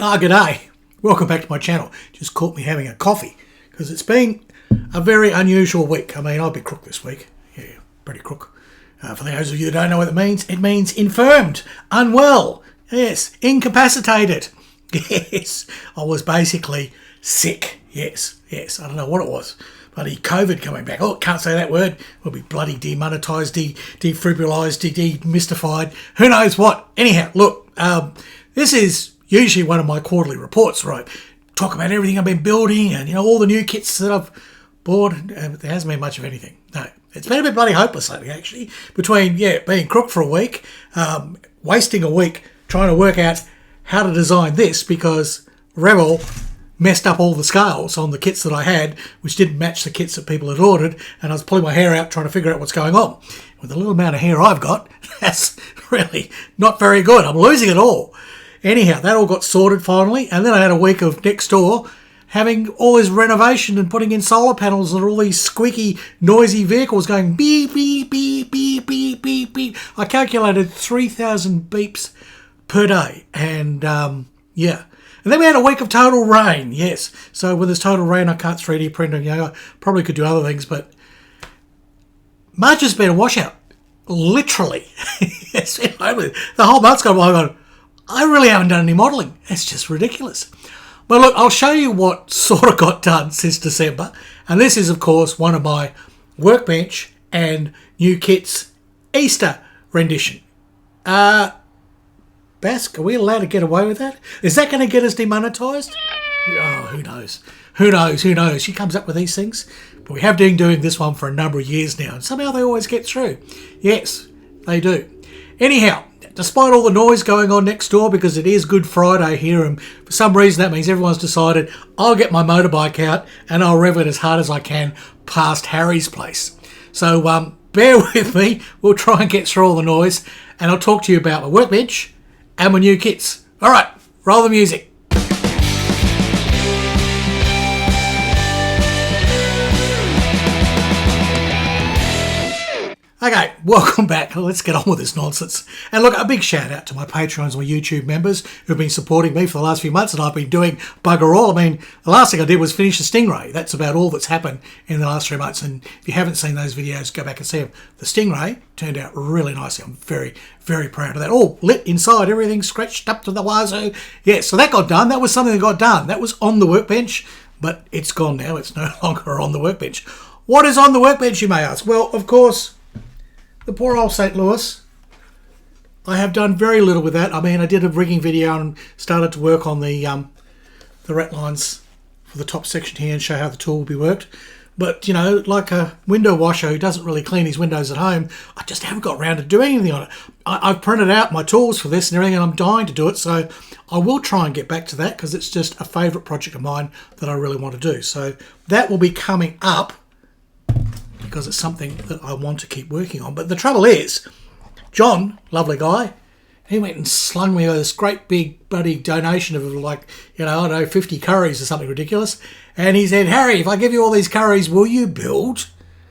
G'day. Welcome back to my channel. Just caught me having a coffee because it's been a very unusual week. I mean, I've been crook this week. Yeah, pretty crook. For those of you that don't know what it means infirmed, unwell, yes, incapacitated. Yes, I was basically sick. Yes, I don't know what it was. Bloody COVID coming back. Oh, can't say that word. We'll be bloody demonetised, defibrillized, demystified. Who knows what? Anyhow, look, this is usually one of my quarterly reports where I talk about everything I've been building and, all the new kits that I've bought. There hasn't been much of anything. No, it's been a bit bloody hopeless lately, actually. Between, being crook for a week, wasting a week trying to work out how to design this because Rebel messed up all the scales on the kits that I had, which didn't match the kits that people had ordered, and I was pulling my hair out trying to figure out what's going on. With the little amount of hair I've got, that's really not very good. I'm losing it all. Anyhow, that all got sorted finally, and then I had a week of next door having all this renovation and putting in solar panels and all these squeaky, noisy vehicles going beep, beep, beep, beep, beep, beep, beep. I calculated 3,000 beeps per day, and And then we had a week of total rain, yes. So with this total rain, I can't 3D print, and I probably could do other things, but March has been a washout, literally. Yes, the whole month's gone by. I really haven't done any modelling. It's just ridiculous. But look, I'll show you what sort of got done since December. And this is, of course, one of my Workbench and new kits Easter rendition. Bask, are we allowed to get away with that? Is that going to get us demonetised? Oh, who knows? Who knows? She comes up with these things. But we have been doing this one for a number of years now. And somehow they always get through. Yes, they do. Anyhow, despite all the noise going on next door, because it is Good Friday here, and for some reason that means everyone's decided I'll get my motorbike out and I'll rev it as hard as I can past Harry's place. So bear with me. We'll try and get through all the noise, and I'll talk to you about my Workbench and my new kits. All right, roll the music. Okay, welcome back. Let's get on with this nonsense. And look, a big shout out to my Patreons and my YouTube members who've been supporting me for the last few months, and I've been doing bugger all. I mean, the last thing I did was finish the Stingray. That's about all that's happened in the last 3 months. And if you haven't seen those videos, go back and see them. The Stingray turned out really nicely. I'm very, very proud of that. All lit inside, everything scratched up to the wazoo. Yeah, so that got done. That was something that got done. That was on the Workbench, but it's gone now. It's no longer on the Workbench. What is on the Workbench, you may ask? Well, of course, the poor old St. Louis. I have done very little with that. I mean, I did a rigging video and started to work on the rat lines for the top section here and show how the tool will be worked. But, like a window washer who doesn't really clean his windows at home, I just haven't got around to doing anything on it. I've printed out my tools for this and everything, and I'm dying to do it. So I will try and get back to that because it's just a favourite project of mine that I really want to do. So that will be coming up, because it's something that I want to keep working on. But the trouble is, John, lovely guy, he went and slung me this great big bloody donation of 50 curries or something ridiculous. And he said, Harry, if I give you all these curries, will you build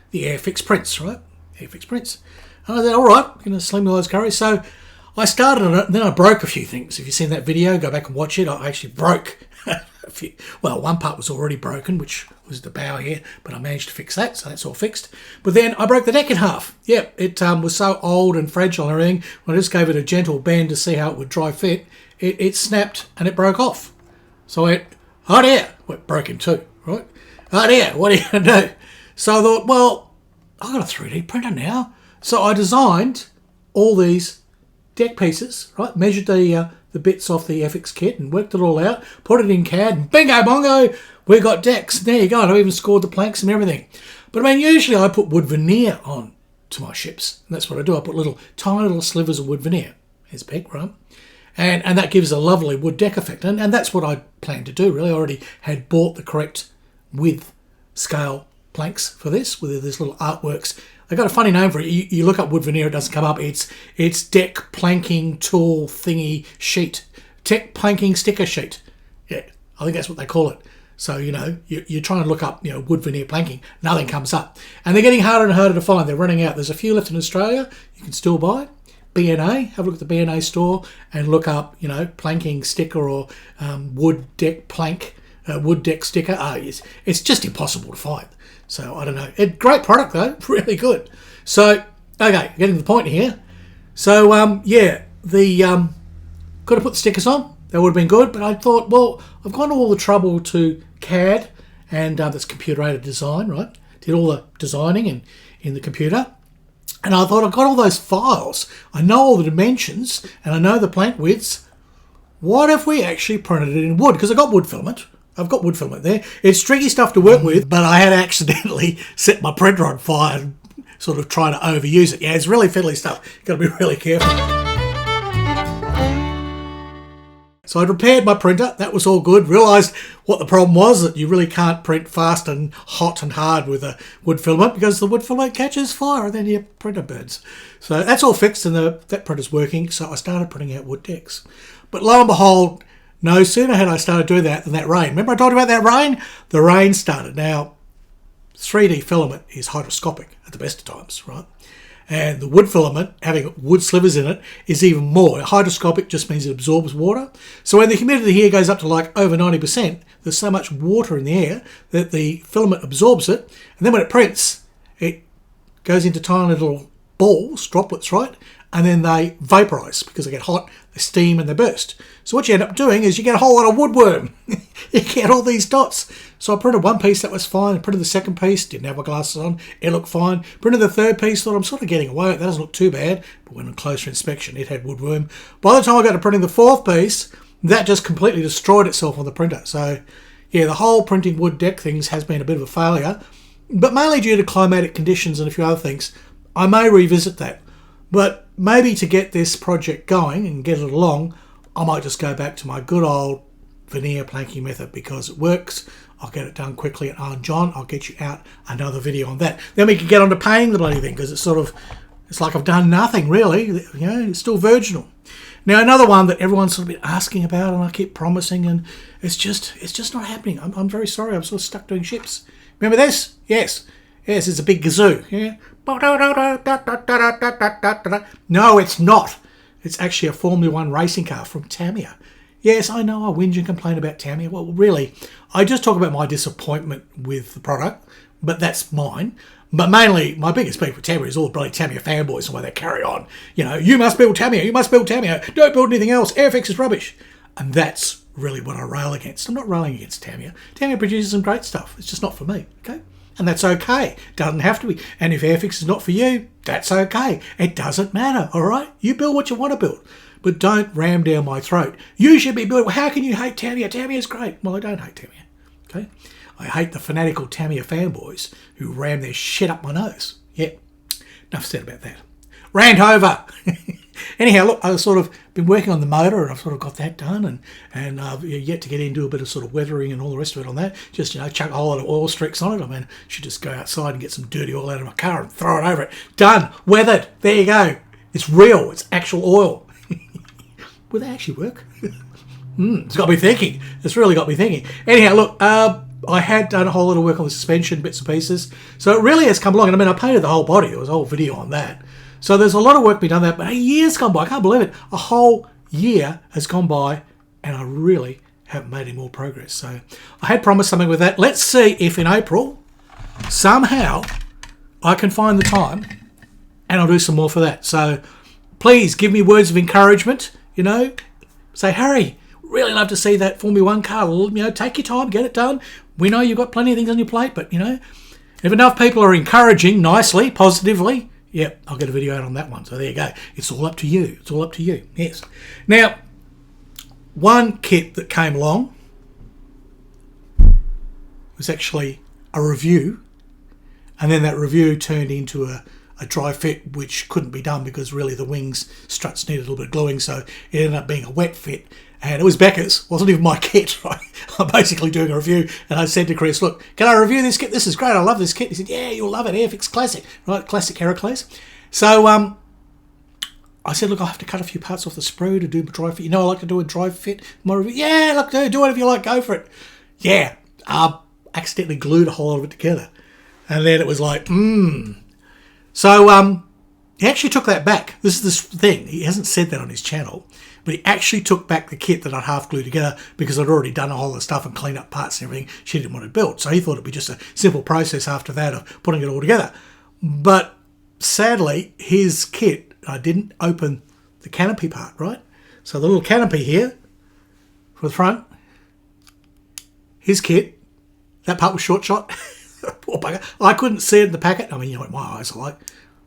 the Airfix prints, right? Airfix prints. And I said, all right, I'm going to sling me all those curries. So I started on it, and then I broke a few things. If you've seen that video, go back and watch it. I actually broke one part was already broken, which was the bow here, but I managed to fix that, so that's all fixed. But then I broke the deck in half. Yeah, it was so old and fragile and everything. When I just gave it a gentle bend to see how it would dry fit, it snapped and it broke off. So I went, oh dear, it broke in two, right? Oh dear, what are you going to do? So I thought, well, I've got a 3D printer now. So I designed all these deck pieces, right? Measured the bits off the FX kit and worked it all out, put it in CAD, and bingo bongo, we got decks. There you go. And I even scored the planks and everything. But I mean, usually I put wood veneer on to my ships. And that's what I do. I put tiny little slivers of wood veneer. Here's a peg, right? And that gives a lovely wood deck effect. And that's what I planned to do, really. I already had bought the correct width scale planks for this, with these little artworks. They've got a funny name for it. You look up wood veneer, it doesn't come up. It's deck planking tool thingy sheet. Deck planking sticker sheet. Yeah, I think that's what they call it. So, you're trying to look up, wood veneer planking. Nothing comes up. And they're getting harder and harder to find. They're running out. There's a few left in Australia you can still buy. B&A. Have a look at the B&A store and look up, you know, planking sticker or wood deck plank, wood deck sticker. It's just impossible to find. So I don't know. Great product though, really good. So okay, getting to the point here. So yeah, could have put the stickers on. That would have been good, but I thought, well, I've gone to all the trouble to CAD, and that's computer-aided design, right? Did all the designing in the computer. And I thought, I've got all those files. I know all the dimensions, and I know the plank widths. What if we actually printed it in wood? Because I've got wood filament. I've got wood filament there. It's tricky stuff to work with, but I had accidentally set my printer on fire and sort of trying to overuse it. Yeah, it's really fiddly stuff. You've got to be really careful. So I'd repaired my printer. That was all good. Realised what the problem was, that you really can't print fast and hot and hard with a wood filament because the wood filament catches fire and then your printer burns. So that's all fixed and that printer's working. So I started printing out wood decks. But lo and behold, no sooner had I started doing that than that rain. Remember I told you about that rain? The rain started. Now, 3D filament is hydroscopic at the best of times, right? And the wood filament, having wood slivers in it, is even more. Hydroscopic just means it absorbs water. So when the humidity here goes up to like over 90%, there's so much water in the air that the filament absorbs it. And then when it prints, it goes into tiny little balls, droplets, right? And then they vaporise because they get hot, they steam and they burst. So what you end up doing is you get a whole lot of woodworm. You get all these dots. So I printed one piece, that was fine. I printed the second piece, didn't have my glasses on, it looked fine. Printed the third piece, thought I'm sort of getting away with it, that doesn't look too bad. But when on closer inspection, it had woodworm. By the time I got to printing the fourth piece, that just completely destroyed itself on the printer. So yeah, the whole printing wood deck things has been a bit of a failure, but mainly due to climatic conditions and a few other things. I may revisit that. But maybe to get this project going and get it along, I might just go back to my good old veneer planking method because it works. I'll get it done quickly. And John, I'll get you out another video on that. Then we can get on to painting the bloody thing because it's like I've done nothing really. You know, it's still virginal. Now another one that everyone's sort of been asking about and I keep promising and it's just not happening. I'm very sorry. I'm sort of stuck doing ships. Remember this? Yes, it's a big kazoo. Yeah. No, it's not. It's actually a Formula 1 racing car from Tamiya. Yes, I know I whinge and complain about Tamiya. Well, really, I just talk about my disappointment with the product, but that's mine. But mainly, my biggest beef with Tamiya is all the bloody Tamiya fanboys and why they carry on. You know, you must build Tamiya, you must build Tamiya, don't build anything else, Airfix is rubbish. And that's really what I rail against. I'm not railing against Tamiya. Tamiya produces some great stuff. It's just not for me, okay? And that's okay. Doesn't have to be. And if Airfix is not for you, that's okay. It doesn't matter, all right? You build what you want to build. But don't ram down my throat. You should be building. How can you hate Tamiya? Tamiya's great. Well, I don't hate Tamiya, okay? I hate the fanatical Tamiya fanboys who ram their shit up my nose. Yeah, enough said about that. Rant over. Anyhow, look, I've sort of been working on the motor and I've sort of got that done and I've yet to get into a bit of sort of weathering and all the rest of it on that. Just, you know, chuck a whole lot of oil streaks on it. I mean, I should just go outside and get some dirty oil out of my car and throw it over it. Done. Weathered. There you go. It's real. It's actual oil. Will they actually work? It's got me thinking. It's really got me thinking. Anyhow, look, I had done a whole lot of work on the suspension, bits and pieces. So it really has come along. And I mean, I painted the whole body. There was a whole video on that. So there's a lot of work being done there, but a year's gone by. I can't believe it. A whole year has gone by and I really haven't made any more progress. So I had promised something with that. Let's see if in April, somehow, I can find the time and I'll do some more for that. So please give me words of encouragement, you know. Say, Harry, really love to see that Formula 1 car. You know, take your time, get it done. We know you've got plenty of things on your plate, but, you know, if enough people are encouraging nicely, positively, yep, I'll get a video out on that one. So there you go. It's all up to you. It's all up to you. Yes. Now, one kit that came along was actually a review. And then that review turned into a dry fit, which couldn't be done because really the wings struts needed a little bit of gluing. So it ended up being a wet fit. And it was Becca's. Wasn't even my kit, right? I'm basically doing a review. And I said to Chris, look, can I review this kit? This is great. I love this kit. He said, yeah, you'll love it. Airfix Classic, right? Classic Heracles. So I said, look, I have to cut a few parts off the sprue to do my dry fit. You know, I like to do a dry fit. My review. Yeah, look, do whatever you like. Go for it. Yeah. Accidentally glued a whole lot of it together. And then it was like, So, He actually took that back. This is this thing. He hasn't said that on his channel, but he actually took back the kit that I'd half glued together because I'd already done a whole lot of stuff and cleaned up parts and everything she didn't want to build. So he thought it'd be just a simple process after that of putting it all together. But sadly, his kit, I didn't open the canopy part, right? So the little canopy here for the front, his kit, that part was short shot. Poor bugger. I couldn't see it in the packet. I mean, you know what my eyes are like.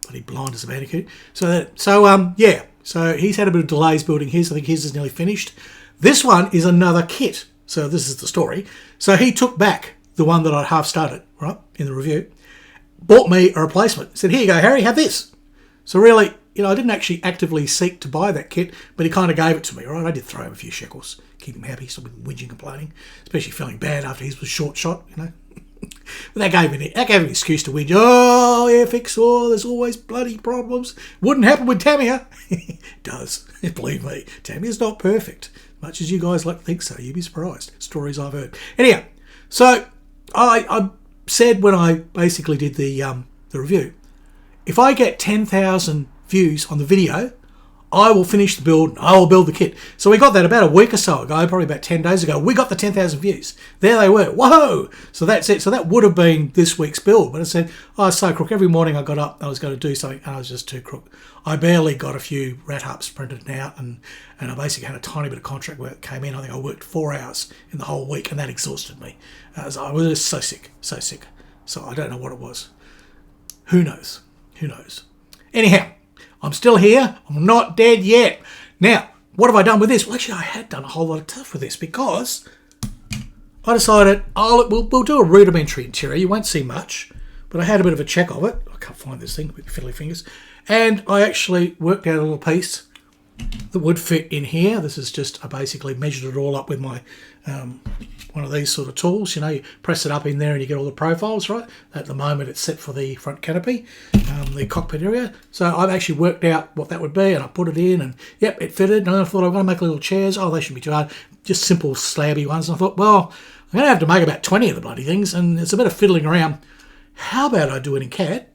Bloody blind as a bandicoot. Yeah. So he's had a bit of delays building his. I think his is nearly finished. This one is another kit. So this is the story. So he took back the one that I'd half started, right, in the review, bought me a replacement. Said, here you go, Harry, have this. So really, I didn't actually actively seek to buy that kit, but he kind of gave it to me, right? I did throw him a few shekels, keep him happy, stop him whinging, complaining, especially feeling bad after his was short shot, But that gave me an excuse to whinge. Oh, yeah, there's always bloody problems. Wouldn't happen with Tamiya. It does. Believe me, Tamiya's not perfect. Much as you guys like to think so, you'd be surprised. Stories I've heard. Anyhow, so I said when I basically did the review, if I get 10,000 views on the video, I will finish the build and I will build the kit. So we got that about a week or so ago, probably about 10 days ago. We got the 10,000 views. There they were. Whoa! So that's it. So that would have been this week's build. But I said, I was so crook. Every morning I got up, I was going to do something, and I was just too crook. I barely got a few rat harps printed out, and I basically had a tiny bit of contract work that came in. I think I worked 4 hours in the whole week, and that exhausted me. I was just so sick. So I don't know what it was. Who knows? Anyhow, I'm still here. I'm not dead yet. Now, what have I done with this? Well, actually, I had done a whole lot of stuff with this because I decided we'll do a rudimentary interior. You won't see much, but I had a bit of a check of it. I can't find this thing with fiddly fingers. And I actually worked out a little piece that would fit in here. This is just, I basically measured it all up with my one of these sort of tools. You press it up in there and you get all the profiles, right? At the moment, it's set for the front canopy, the cockpit area. So I've actually worked out what that would be, and I put it in, and yep, it fitted. And I thought I'm going to make little chairs. Oh, they shouldn't be too hard. Just simple slabby ones. And I thought, well, I'm going to have to make about 20 of the bloody things, and it's a bit of fiddling around. How about I do it in CAD?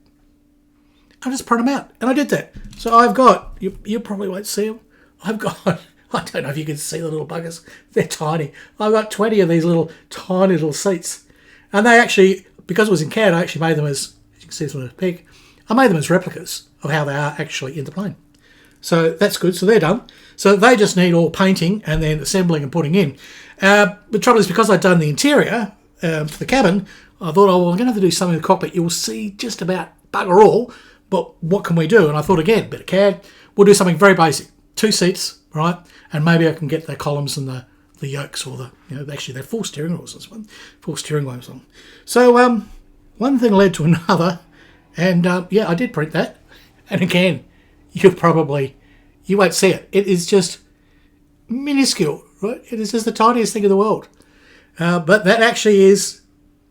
I just print them out, and I did that. So I've got, you probably won't see them. I've got, I don't know if you can see the little buggers. They're tiny. I've got 20 of these tiny little seats. And they actually, because it was in CAD, I actually made them as you can see this one at a peek, I made them as replicas of how they are actually in the plane. So that's good. So they're done. So they just need all painting and then assembling and putting in. The trouble is because I'd done the interior for the cabin, I thought, I'm going to have to do something in the cockpit. You'll see just about bugger all, but what can we do? And I thought, again, a bit of CAD. We'll do something very basic. 2 seats, right? And maybe I can get the columns and the yokes or actually they're 4 steering wheels, this one. 4 steering wheels on. So one thing led to another, and I did print that. And again, you won't see it. It is just minuscule, right? It is just the tiniest thing in the world. But that actually is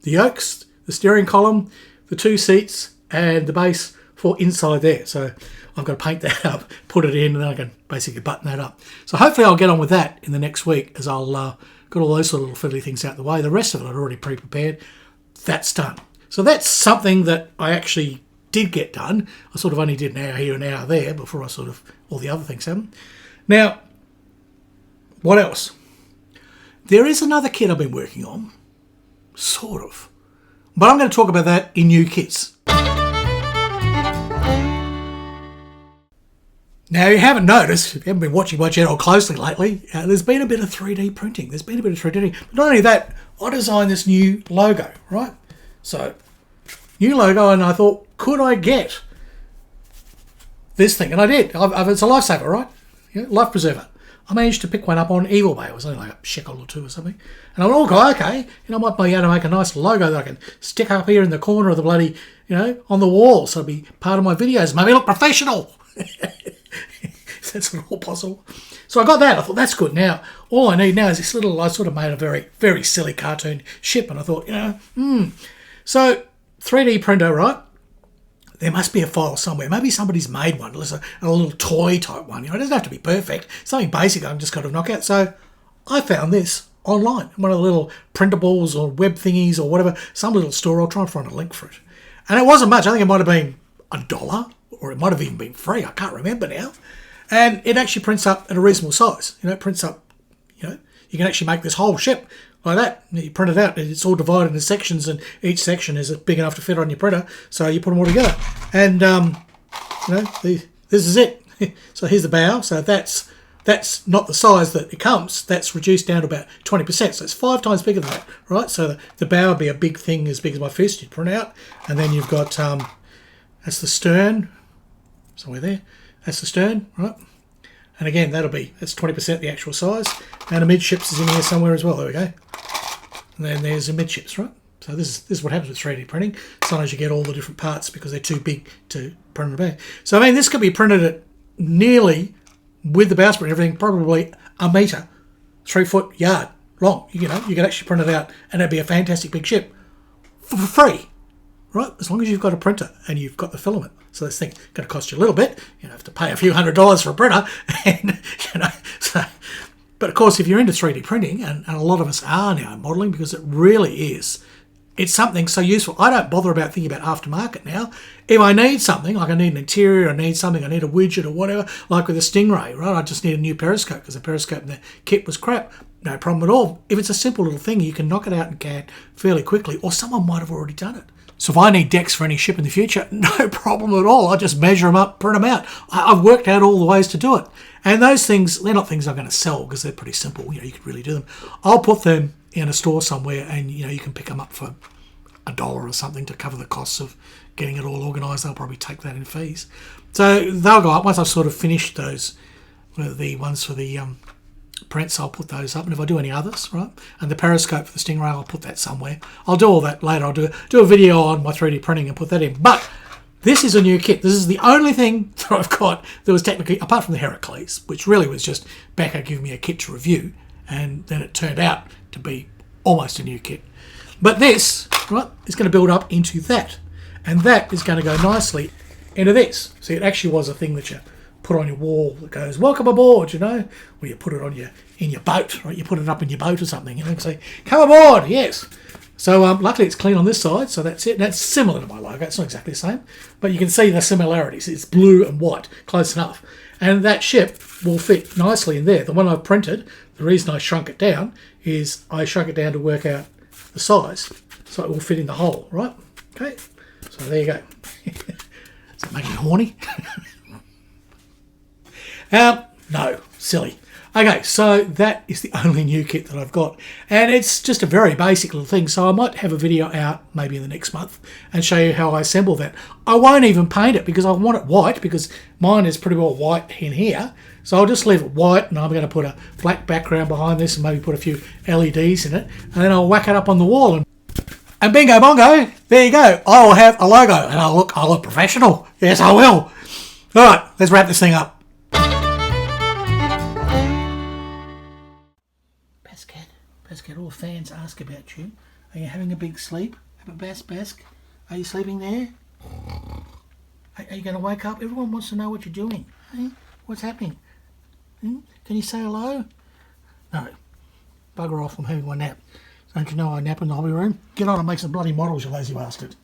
the yokes, the steering column, the 2 seats, and the base for inside there. So I've got to paint that up, put it in, and then I can basically button that up. So hopefully I'll get on with that in the next week as I'll got all those sort of little fiddly things out the way. The rest of it I'd already pre-prepared. That's done. So that's something that I actually did get done. I sort of only did an hour here and an hour there before I sort of, all the other things happened. Now, what else? There is another kit I've been working on, sort of. But I'm going to talk about that in new kits. Now, you haven't noticed, if you haven't been watching my channel closely lately, there's been a bit of 3D printing. But not only that, I designed this new logo, right? So, new logo, and I thought, could I get this thing? And I did. It's a lifesaver, right? Life preserver. I managed to pick one up on eBay. It was only like a shekel or 2 or something. And I'm all okay. I might be able to make a nice logo that I can stick up here in the corner of the bloody, on the wall. So it'll be part of my videos. Maybe look professional. That's not all possible. So I got that. I thought, that's good. Now, all I need now is this little, I sort of made a very, very silly cartoon ship. And I thought, So 3D printer, right? There must be a file somewhere. Maybe somebody's made one. It's a little toy type one. It doesn't have to be perfect. Something basic I've just got to knock out. So I found this online. One of the little printables or web thingies or whatever. Some little store. I'll try and find a link for it. And it wasn't much. I think it might have been $1 or it might have even been free. I can't remember now. And it actually prints up at a reasonable size. You know, it prints up, you know, you can actually make this whole ship like that. You print it out, it's all divided into sections, and each section is big enough to fit on your printer. So you put them all together. And, you know, this is it. So here's the bow. So that's not the size that it comes. That's reduced down to about 20%. So it's 5 times bigger than that, right? So the bow would be a big thing as big as my fist. You'd print out. And then you've got, that's the stern. Somewhere there. That's the stern, right? And again, that's 20% the actual size. And a midships is in here somewhere as well. There we go. And then there's the midships, right? So this is what happens with 3D printing. Sometimes you get all the different parts because they're too big to print it out. So I mean, this could be printed at nearly, with the bowsprit and everything, probably a metre, 3 foot yard long. You know, you could actually print it out, and it'd be a fantastic big ship for free, right? As long as you've got a printer and you've got the filament. So this thing's going to cost you a little bit. You have to pay a few $100s for a printer, and you know. So, but of course, if you're into 3D printing, and a lot of us are now modelling, because it really is. It's something so useful. I don't bother about thinking about aftermarket now. If I need something, like I need an interior, I need a widget or whatever, like with the Stingray, right? I just need a new periscope because the periscope in the kit was crap. No problem at all. If it's a simple little thing, you can knock it out in CAD fairly quickly, or someone might have already done it. So if I need decks for any ship in the future, no problem at all. I just measure them up, print them out. I've worked out all the ways to do it. And those things, they're not things I'm going to sell because they're pretty simple. You know, you could really do them. I'll put them in a store somewhere, and you know, you can pick them up for $1 or something to cover the costs of getting it all organised. They'll probably take that in fees. So they'll go up once I've sort of finished those, the ones for the prints. I'll put those up, and if I do any others, right, and the periscope for the Stingray, I'll put that somewhere. I'll do all that later. I'll do a video on my 3D printing and put that in. But this is a new kit. This is the only thing that I've got that was technically, apart from the Heracles, which really was just Becca giving me a kit to review, and then it turned out to be almost a new kit. But this, right, is going to build up into that, and that is going to go nicely into this. See, it actually was a thing that you put on your wall that goes, "Welcome aboard," you know, or you put it on in your boat, right? You put it up in your boat or something, you know, and say, "Come aboard," yes. So luckily it's clean on this side, so that's it. That's similar to my logo. It's not exactly the same, but you can see the similarities. It's blue and white, close enough, and that ship will fit nicely in there. The one I've printed, the reason I shrunk it down is I shrunk it down to work out the size, so it will fit in the hole, right? Okay, so there you go. Does that make you horny? No, silly. Okay, so that is the only new kit that I've got, and it's just a very basic little thing, so I might have a video out maybe in the next month and show you how I assemble that. I won't even paint it because I want it white, because mine is pretty well white in here, so I'll just leave it white, and I'm going to put a black background behind this and maybe put a few LEDs in it, and then I'll whack it up on the wall, and bingo bongo, there you go. I will have a logo, and I'll look professional. Yes, I will. All right, let's wrap this thing up. Bask, all the fans ask about you. Are you having a big sleep? Bask, are you sleeping there? Are you going to wake up? Everyone wants to know what you're doing. Hey? What's happening? Can you say hello? No. Bugger off, I'm having my nap. Don't you know I nap in the hobby room? Get on and make some bloody models, you lazy bastard.